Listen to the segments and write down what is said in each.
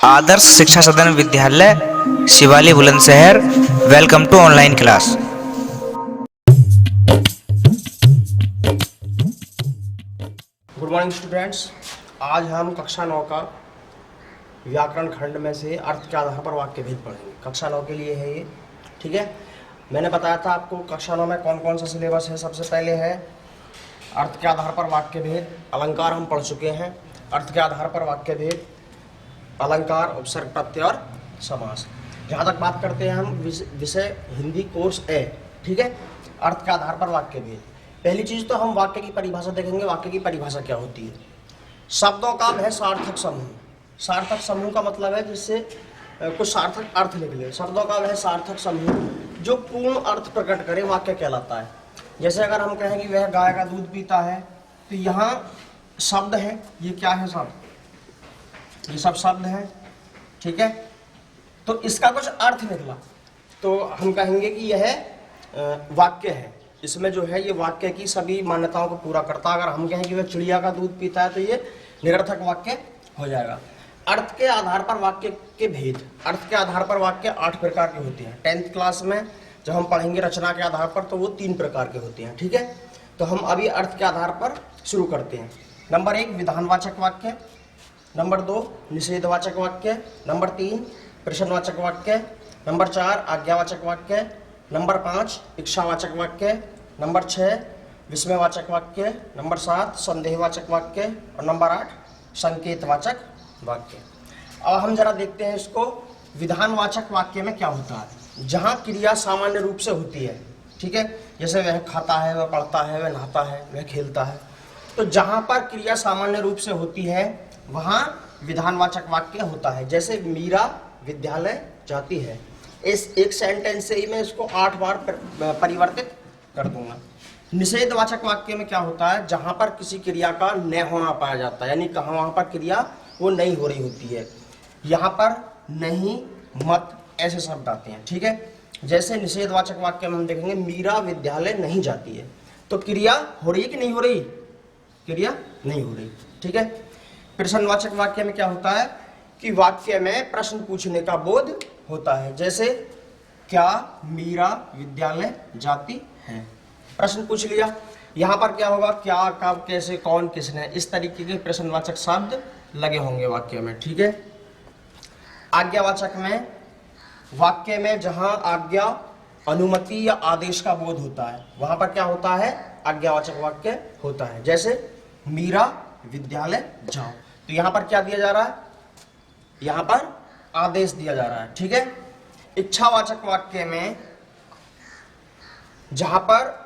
Adarsh Shiksha Sadan Vidyalaya Shivali Bulandshahr. Welcome to online class. Good morning students. आज हम कक्षा 9 का व्याकरण खंड में से अर्थ के आधार पर वाक्य भेद पढ़ेंगे। कक्षा 9 के लिए है ये, ठीक है। मैंने बताया था आपको कक्षा 9 में कौन कौन सा सिलेबस है। सबसे पहले है अर्थ के आधार पर वाक्य भेद, अलंकार हम पढ़ चुके हैं। अर्थ के आधार पर वाक्य भेद, अलंकार, उपसर्ग, प्रत्यय और समास। जहाँ तक बात करते हैं हम विषय हिंदी कोर्स ए, ठीक है। अर्थ के आधार पर वाक्य भेद, पहली चीज तो हम वाक्य की परिभाषा देखेंगे। वाक्य की परिभाषा क्या होती है? शब्दों का वह सार्थक समूह। सार्थक समूह का मतलब है जिससे कुछ सार्थक अर्थ निकले। शब्दों का वह सार्थक समूह जो पूर्ण अर्थ प्रकट करे वाक्य कहलाता है। जैसे अगर हम कहें कि वह गाय का दूध पीता है, तो यहाँ शब्द है, ये क्या है? शब्द, ये सब शब्द हैं, ठीक है। तो इसका कुछ अर्थ निकला तो हम कहेंगे कि यह वाक्य है। इसमें जो है ये वाक्य की सभी मान्यताओं को पूरा करता है। अगर हम कहें कि वह चिड़िया का दूध पीता है तो ये निरर्थक वाक्य हो जाएगा। अर्थ के आधार पर वाक्य के भेद। अर्थ के आधार पर वाक्य 8 प्रकार के होते हैं। 10th क्लास में जब हम पढ़ेंगे रचना के आधार पर तो वो 3 प्रकार के होते हैं, ठीक है। तो हम अभी अर्थ के आधार पर शुरू करते हैं। नंबर 1 विधानवाचक वाक्य, नंबर 2 निषेधवाचक वाक्य, नंबर 3 प्रश्नवाचक वाक्य, नंबर 4 आज्ञावाचक वाक्य, नंबर 5 इच्छावाचक वाक्य, नंबर 6 विस्मयवाचक वाक्य, नंबर 7 संदेहवाचक वाक्य और नंबर 8 संकेतवाचक वाक्य। अब हम जरा देखते हैं इसको। विधानवाचक वाक्य में क्या होता है? जहाँ क्रिया सामान्य रूप से होती है, ठीक है। जैसे वह खाता है, वह पढ़ता है, वह नहाता है, वह खेलता है। तो जहाँ पर क्रिया सामान्य रूप से होती है वहाँ विधानवाचक वाक्य होता है। जैसे मीरा विद्यालय जाती है। इस एक सेंटेंस से ही मैं इसको 8 बार परिवर्तित कर दूंगा। निषेधवाचक वाक्य में क्या होता है? जहां पर किसी क्रिया का न होना पाया जाता है, यानी कहाँ वहां पर क्रिया वो नहीं हो रही होती है। यहाँ पर नहीं, मत ऐसे शब्द आते हैं, ठीक है। जैसे निषेधवाचक वाक्य में हम देखेंगे मीरा विद्यालय नहीं जाती है, तो क्रिया हो रही है कि नहीं हो रही? क्रिया नहीं हो रही, ठीक है। प्रश्नवाचक वाक्य में क्या होता है कि वाक्य में प्रश्न पूछने का बोध होता है। जैसे क्या मीरा विद्यालय जाती है, प्रश्न पूछ लिया। यहाँ पर क्या होगा? क्या, कब, कैसे, कौन, किसने, इस तरीके के प्रश्नवाचक शब्द लगे होंगे वाक्य में, ठीक है। आज्ञावाचक में वाक्य में जहां आज्ञा, अनुमति या आदेश का बोध होता है वहां पर क्या होता है? आज्ञावाचक वाक्य होता है। जैसे मीरा विद्यालय जाओ, तो यहां पर क्या दिया जा रहा है? यहां पर आदेश दिया जा रहा है, ठीक है। इच्छावाचक वाक्य में जहां पर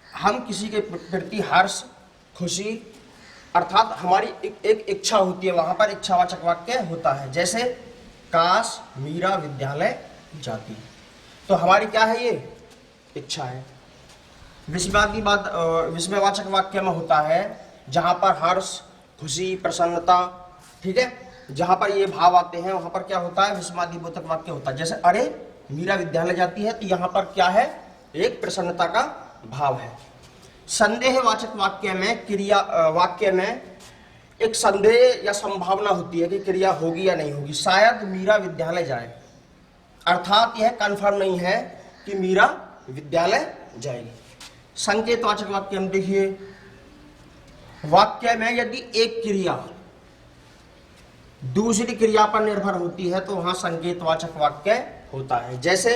हम किसी के प्रति हर्ष, खुशी अर्थात हमारी एक इच्छा होती है, वहां पर इच्छावाचक वाक्य होता है। जैसे काश मीरा विद्यालय जाती, तो हमारी क्या है? ये इच्छा है। विस्मयवाचक वाक्य में होता है जहां पर हर्ष, खुशी, प्रसन्नता, ठीक है, जहां पर ये भाव आते हैं वहां पर क्या होता है? विस्मयादिबोधक वाक्य होता है। जैसे अरे मीरा विद्यालय जाती है, तो यहाँ पर क्या है? एक प्रसन्नता का भाव है। संदेहवाचक वाक्य में वाक्य में एक संदेह या संभावना होती है कि क्रिया होगी या नहीं होगी। शायद मीरा विद्यालय जाए, अर्थात यह कंफर्म नहीं है कि मीरा विद्यालय जाएगी। संकेतवाचक वाक्य में देखिए, वाक्य में यदि एक क्रिया दूसरी क्रिया पर निर्भर होती है तो वहां संकेतवाचक वाक्य होता है। जैसे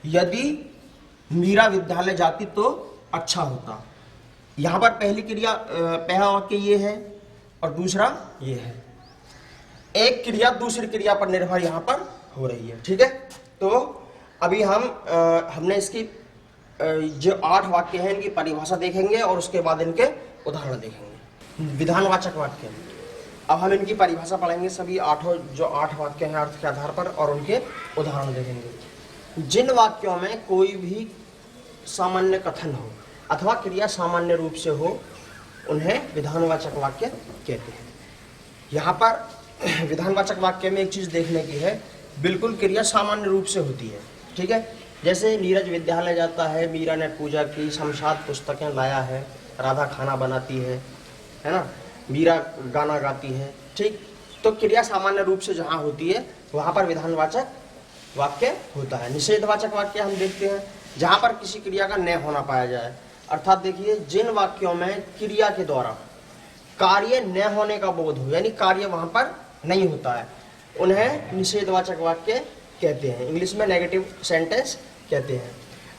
यदि मीरा विद्यालय जाती तो अच्छा होता। यहां पर पहली क्रिया, पहला वाक्य ये है और दूसरा ये है। एक क्रिया दूसरी क्रिया पर निर्भर यहां पर हो रही है, ठीक है। तो अभी हमने इसकी जो 8 वाक्य हैं इनकी परिभाषा देखेंगे और उसके बाद इनके उदाहरण देखेंगे। विधानवाचक वाक्य, अब हम इनकी परिभाषा पढ़ेंगे। सभी 8 वाक्य हैं अर्थ के आधार पर और उनके उदाहरण देखेंगे। जिन वाक्यों में कोई भी सामान्य कथन हो अथवा क्रिया सामान्य रूप से हो उन्हें विधानवाचक वाक्य कहते हैं। यहाँ पर विधानवाचक वाक्य में एक चीज देखने की है, बिल्कुल क्रिया सामान्य रूप से होती है, ठीक है। जैसे नीरज विद्यालय जाता है, मीरा ने पूजा की, शमशाद पुस्तकें लाया है, राधा खाना बनाती है ना, मीरा गाना गाती है, ठीक। तो क्रिया सामान्य रूप से जहाँ होती है वहाँ पर विधानवाचक वाक्य होता है। निषेधवाचक वाक्य हम देखते हैं जहाँ पर किसी क्रिया का न होना पाया जाए, अर्थात देखिए जिन वाक्यों में क्रिया के द्वारा कार्य न होने का बोध हो, यानी कार्य वहाँ पर नहीं होता है, उन्हें निषेधवाचक वाक्य कहते हैं। इंग्लिश में नेगेटिव सेंटेंस कहते हैं।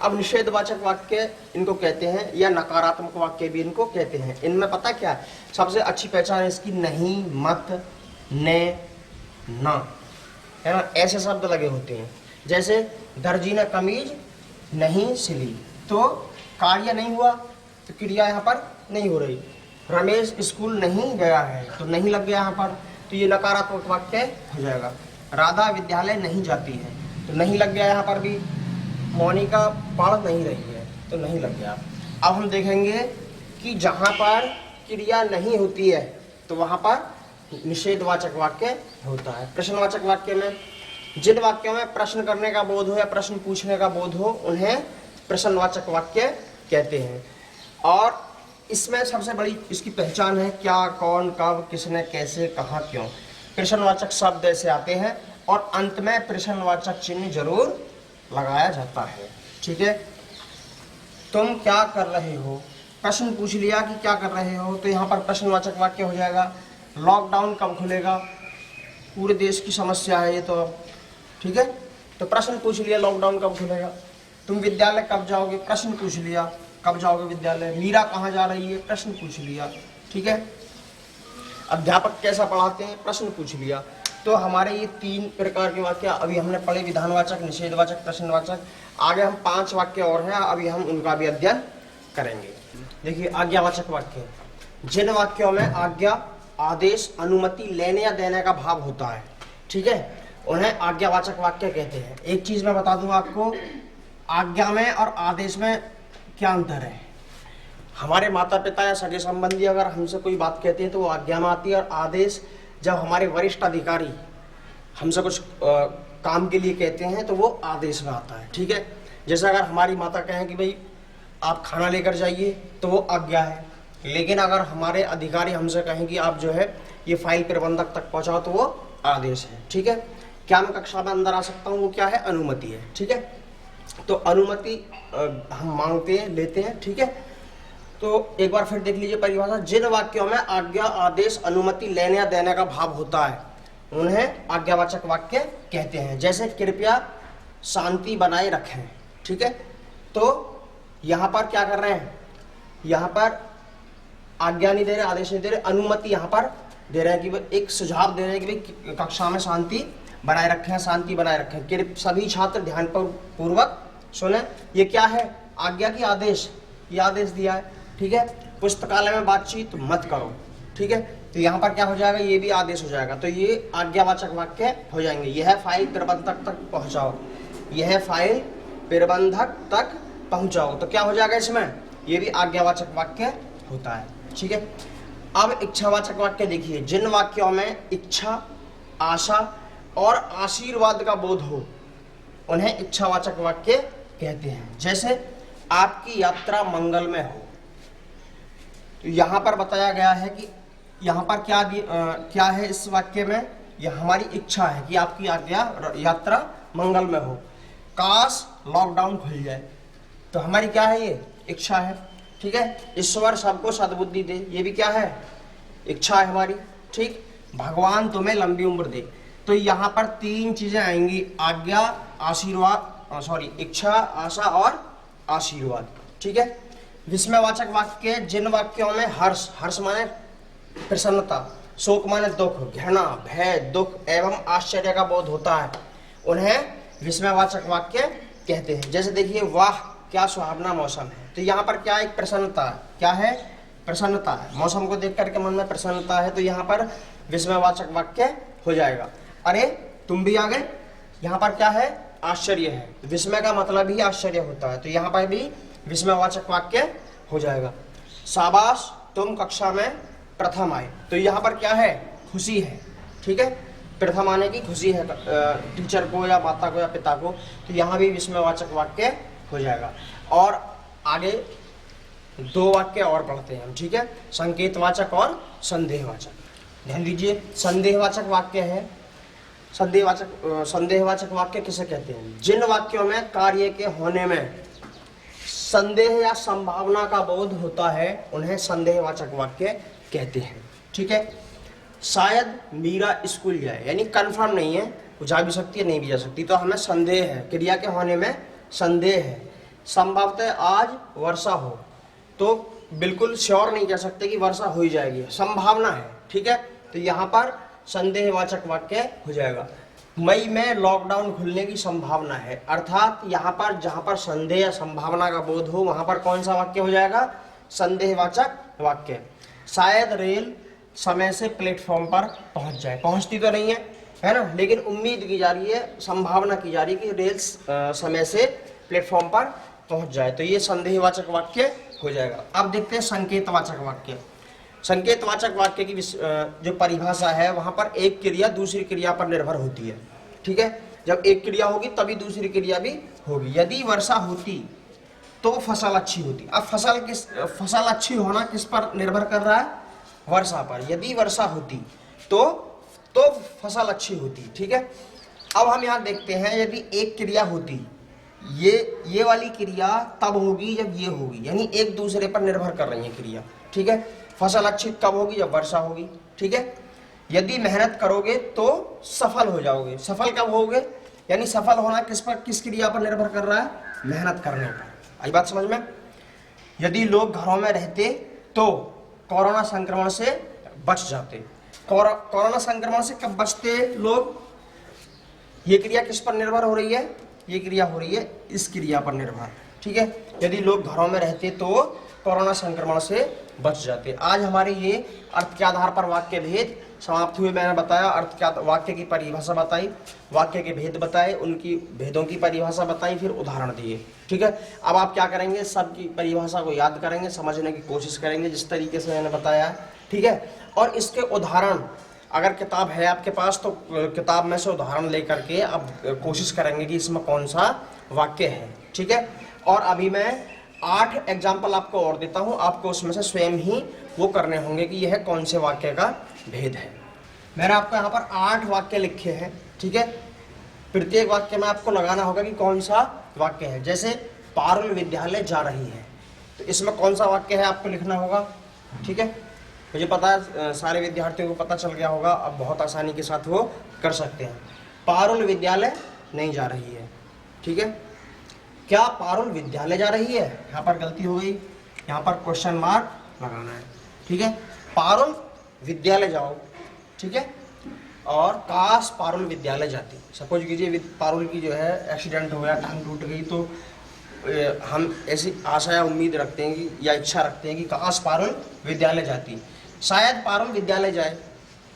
अब निषेधवाचक वाक्य इनको कहते हैं या नकारात्मक वाक्य भी इनको कहते हैं। इनमें पता क्या है, सबसे अच्छी पहचान है इसकी नहीं, मत, ने, ना, है ना, ऐसे शब्द लगे होते हैं। जैसे दर्जी ने कमीज नहीं सिली, तो कार्य नहीं हुआ तो क्रिया यहाँ पर नहीं हो रही। रमेश स्कूल नहीं गया है तो नहीं लग गया यहाँ पर, तो ये नकारात्मक वाक्य हो जाएगा। राधा विद्यालय नहीं जाती है तो नहीं लग गया यहाँ पर भी। मोनिका पढ़ नहीं रही है तो नहीं लग गया। अब हम देखेंगे कि जहाँ पर क्रिया नहीं होती है तो वहाँ पर निषेधवाचक वाक्य होता है। प्रश्नवाचक वाक्य में जिन वाक्यों में प्रश्न करने का बोध हो या प्रश्न पूछने का बोध हो उन्हें प्रश्नवाचक वाक्य कहते हैं। और इसमें सबसे बड़ी इसकी पहचान है क्या, कौन, कब, किसने, कैसे, कहाँ, क्यों। प्रश्नवाचक शब्द ऐसे आते हैं और अंत में प्रश्नवाचक चिन्ह जरूर लगाया जाता है। ठीक है, तुम क्या कर रहे हो, प्रश्न पूछ लिया कि क्या कर रहे हो, तो यहाँ पर प्रश्नवाचक वाक्य हो जाएगा। लॉकडाउन कब खुलेगा, पूरे देश की समस्या है ये तो, ठीक है, तो प्रश्न पूछ लिया लॉकडाउन कब खुलेगा। तुम विद्यालय कब जाओगे, प्रश्न पूछ लिया कब जाओगे विद्यालय। मीरा कहाँ जा रही है, प्रश्न पूछ लिया। ठीक है, अध्यापक कैसा पढ़ाते हैं, प्रश्न पूछ लिया। तो हमारे ये 3 प्रकार के वाक्य अभी हमने पढ़े, विधानवाचक, निषेधवाचक, प्रश्नवाचक। आगे हम 5 वाक्य और हैं, अभी हम उनका भी अध्ययन करेंगे। देखिए आज्ञावाचक वाक्य, जिन वाक्यों में आज्ञा, आदेश, अनुमति लेने या देने का भाव होता है, ठीक है, उन्हें आज्ञावाचक वाक्य कहते हैं। एक चीज मैं बता दूं आपको, आज्ञा में और आदेश में क्या अंतर है। हमारे माता पिता या सगे संबंधी अगर हमसे कोई बात कहते हैं तो वो आज्ञा में आती है, और आदेश जब हमारे वरिष्ठ अधिकारी हमसे कुछ काम के लिए कहते हैं तो वो आदेश में आता है। ठीक है, जैसे अगर हमारी माता कहें कि भाई आप खाना लेकर जाइए तो वो आज्ञा है, लेकिन अगर हमारे अधिकारी हमसे कहें कि आप जो है ये फाइल प्रबंधक तक पहुंचाओ तो वो आदेश है। ठीक है, क्या मैं कक्षा में अंदर आ सकता हूँ, वो क्या है, अनुमति है। ठीक है, तो अनुमति हम मांगते हैं, लेते हैं। ठीक है, तो एक बार फिर देख लीजिए परिभाषा, जिन वाक्यों में आज्ञा, आदेश, अनुमति लेने या देने का भाव होता है उन्हें आज्ञावाचक वाक्य कहते हैं। जैसे कृपया शांति बनाए रखें। ठीक है, तो यहाँ पर क्या कर रहे हैं, यहाँ पर आज्ञा नहीं दे रहे, आदेश नहीं दे रहे, अनुमति यहाँ पर दे रहे हैं कि एक सुझाव दे रहे हैं कि भाई कक्षा में शांति बनाए रखें, शांति बनाए रखें। सभी छात्र ध्यान पूर्वक सुने। ये क्या है, आज्ञा की आदेश, ये आदेश दिया है। ठीक है, पुस्तकालय में बातचीत मत करो। ठीक है, तो यहाँ पर क्या हो जाएगा, ये भी आदेश हो जाएगा, तो ये आज्ञावाचक वाक्य हो जाएंगे। यह फाइल प्रबंधक तक पहुँचाओ, यह फाइल प्रबंधक तक पहुँचाओ, तो क्या हो जाएगा इसमें, ये भी आज्ञावाचक वाक्य होता है। ठीक है, अब इच्छावाचक वाक्य देखिए, जिन वाक्यों में इच्छा, आशा और आशीर्वाद का बोध हो उन्हें इच्छावाचक वाक्य कहते हैं। जैसे आपकी यात्रा मंगलमय हो, तो यहाँ पर बताया गया है कि यहाँ पर क्या है इस वाक्य में, यह हमारी इच्छा है कि आपकी यात्रा मंगलमय हो। काश लॉकडाउन खुल जाए, तो हमारी क्या है, ये इच्छा है। ठीक है, ईश्वर सबको सद्बुद्धि दे, ये भी क्या है, इच्छा है हमारी। ठीक, भगवान तुम्हें लंबी उम्र दे, तो यहाँ पर 3 चीजें आएंगी, आज्ञा, आशीर्वाद, इच्छा, आशा और आशीर्वाद। ठीक है, विस्मयवाचक वाक्य, जिन वाक्यों में हर्ष, हर्ष माने प्रसन्नता, शोक माने दुख, घृणा, भय, दुख एवं आश्चर्य का बोध होता है, उन्हें विस्मयवाचक वाक्य कहते हैं। जैसे देखिए, वाह क्या सुहावना मौसम है, तो यहाँ पर क्या एक प्रसन्नता है, क्या है, प्रसन्नता है, मौसम को देख करके मन में प्रसन्नता है, तो यहाँ पर विस्मयवाचक वाक्य हो जाएगा। अरे तुम भी आ गए, यहाँ पर क्या है, आश्चर्य है, विस्मय का मतलब ही आश्चर्य होता है, तो यहाँ पर भी विस्मयवाचक वाक्य हो जाएगा। शाबाश तुम कक्षा में प्रथम आए, तो यहाँ पर क्या है, खुशी है। ठीक है, प्रथम आने की खुशी है टीचर को या माता को या पिता को, तो यहाँ भी विस्मयवाचक वाक्य हो जाएगा। और आगे 2 वाक्य और पढ़ते हैं हम। ठीक है, संकेतवाचक और संदेहवाचक। ध्यान दीजिए, संदेहवाचक वाक्य है। संदेहवाचक वाक्य किसे कहते हैं? जिन वाक्यों में कार्य के होने में संदेह या संभावना का बोध होता है उन्हें संदेहवाचक वाक्य कहते हैं। ठीक है। शायद मीरा स्कूल जाए, यानी कंफर्म नहीं है, वो जा भी सकती है नहीं भी जा सकती, तो हमें संदेह है, क्रिया के होने में संदेह है। संभवतः आज वर्षा हो, तो बिल्कुल श्योर नहीं कह सकते कि वर्षा हो ही जाएगी, संभावना है। ठीक है, तो यहाँ पर संदेहवाचक वाक्य हो जाएगा। मई में लॉकडाउन खुलने की संभावना है, अर्थात यहाँ पर जहाँ पर संदेह या संभावना का बोध हो वहाँ पर कौन सा वाक्य हो जाएगा? संदेहवाचक वाक्य। शायद रेल समय से प्लेटफॉर्म पर पहुँच जाए, पहुँचती तो नहीं है ना, लेकिन उम्मीद की जा रही है, संभावना की जा रही है कि रेल समय से प्लेटफॉर्म पर पहुँच जाए, तो ये संदेहवाचक वाक्य हो जाएगा। अब देखते हैं संकेतवाचक वाक्य। संकेतवाचक वाक्य की जो परिभाषा है, वहां पर एक क्रिया दूसरी क्रिया पर निर्भर होती है। ठीक है, जब एक क्रिया होगी तभी दूसरी क्रिया भी होगी। यदि वर्षा होती तो फसल अच्छी होती। अब फसल अच्छी होना किस पर निर्भर कर रहा है? वर्षा पर। यदि वर्षा होती तो फसल अच्छी होती। ठीक है, अब हम यहाँ देखते हैं, यदि एक क्रिया होती, ये वाली क्रिया तब होगी जब ये होगी, यानी एक दूसरे पर निर्भर कर रही है क्रिया। ठीक है, फसल अच्छी कब होगी? जब वर्षा होगी। ठीक है, यदि मेहनत करोगे तो सफल हो जाओगे। सफल कब होगे? यानी सफल होना किस क्रिया पर निर्भर कर रहा है? मेहनत करने पर। आई बात समझ में? यदि लोग घरों में रहते तो कोरोना संक्रमण से बच जाते। कोरोना संक्रमण से कब बचते लोग? ये क्रिया किस पर निर्भर हो रही है? ये क्रिया हो रही है इस क्रिया पर निर्भर। ठीक है, यदि लोग घरों में रहते तो कोरोना संक्रमण से बच जाते। आज हमारे ये अर्थ के आधार पर वाक्य भेद समाप्त हुए। मैंने बताया अर्थ क्या, वाक्य की परिभाषा बताई, वाक्य के भेद बताए, उनकी भेदों की परिभाषा बताई, फिर उदाहरण दिए। ठीक है, अब आप क्या करेंगे? सबकी परिभाषा को याद करेंगे, समझने की कोशिश करेंगे जिस तरीके से मैंने बताया। ठीक है, और इसके उदाहरण, अगर किताब है आपके पास तो किताब में से उदाहरण लेकर के आप कोशिश करेंगे कि इसमें कौन सा वाक्य है। ठीक है, और अभी मैं 8 एग्जाम्पल आपको और देता हूं, आपको उसमें से स्वयं ही वो करने होंगे कि यह कौन से वाक्य का भेद है। मैंने आपको यहाँ पर 8 वाक्य लिखे हैं। ठीक है, प्रत्येक वाक्य में आपको लगाना होगा कि कौन सा वाक्य है। जैसे पारुल विद्यालय जा रही है, तो इसमें कौन सा वाक्य है आपको लिखना होगा। ठीक है, मुझे पता है सारे विद्यार्थियों को पता चल गया होगा, अब बहुत आसानी के साथ वो कर सकते हैं। पारुल विद्यालय नहीं जा रही है। ठीक है, क्या पारुल विद्यालय जा रही है? यहाँ पर गलती हो गई, यहाँ पर क्वेश्चन मार्क लगाना है। ठीक है, पारुल विद्यालय जाओ। ठीक है, और काश पारुल विद्यालय जाती। सपोज कीजिए पारुल की जो है एक्सीडेंट हो गया, टांग टूट गई, तो हम ऐसी आशा या उम्मीद रखते हैं कि या इच्छा रखते हैं कि काश पारुल विद्यालय जाती। शायद पारुल विद्यालय जाए,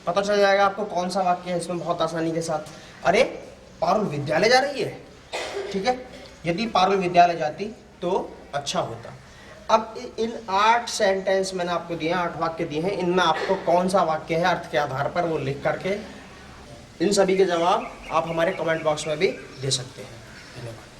पता चल जाएगा आपको कौन सा वाक्य है इसमें बहुत आसानी के साथ। अरे पारुल विद्यालय जा रही है। ठीक है, यदि पारुल विद्यालय जाती तो अच्छा होता। अब इन 8 सेंटेंस मैंने आपको दिए हैं, 8 वाक्य दिए हैं, इनमें आपको कौन सा वाक्य है अर्थ के आधार पर वो लिख करके इन सभी के जवाब आप हमारे कमेंट बॉक्स में भी दे सकते हैं। धन्यवाद।